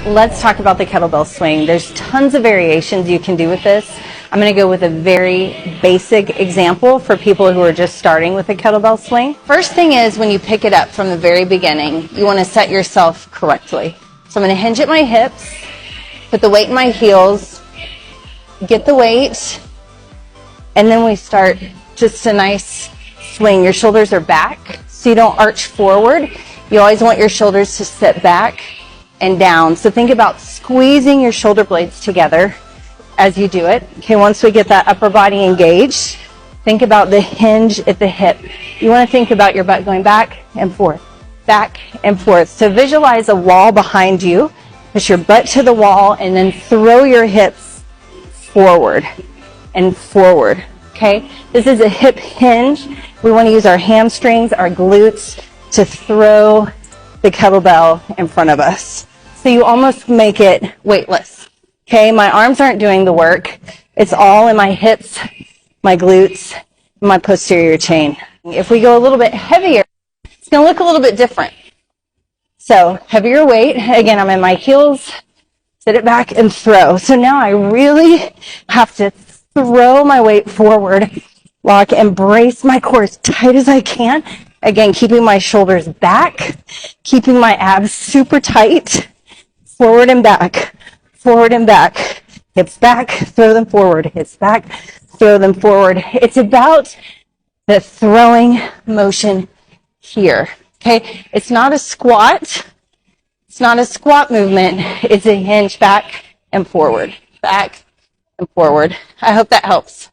Let's talk about the kettlebell swing. There's tons of variations you can do with this. I'm going to go with a very basic example for people who are just starting with a kettlebell swing. First thing is, when you pick it up from the very beginning, you want to set yourself correctly. So I'm going to hinge at my hips, put the weight in my heels, get the weight, and then we start just a nice swing. Your shoulders are back, so you don't arch forward. You always want your shoulders to sit back and down. So think about squeezing your shoulder blades together as you do it. Okay, once we get that upper body engaged, think about the hinge at the hip. You want to think about your butt going back and forth, back and forth. So visualize a wall behind you, push your butt to the wall, and then throw your hips forward and forward. Okay, this is a hip hinge. We want to use our hamstrings, our glutes to throw the kettlebell in front of us. So you almost make it weightless. Okay, my arms aren't doing the work. It's all in my hips, my glutes, and my posterior chain. If we go a little bit heavier, it's going to look a little bit different. So heavier weight. Again, I'm in my heels, sit it back and throw. So now I really have to throw my weight forward, lock and brace my core as tight as I can. Again, keeping my shoulders back, keeping my abs super tight, forward and back, hips back, throw them forward, hips back, throw them forward. It's about the throwing motion here, okay? It's not a squat. It's not a squat movement. It's a hinge back and forward, back and forward. I hope that helps.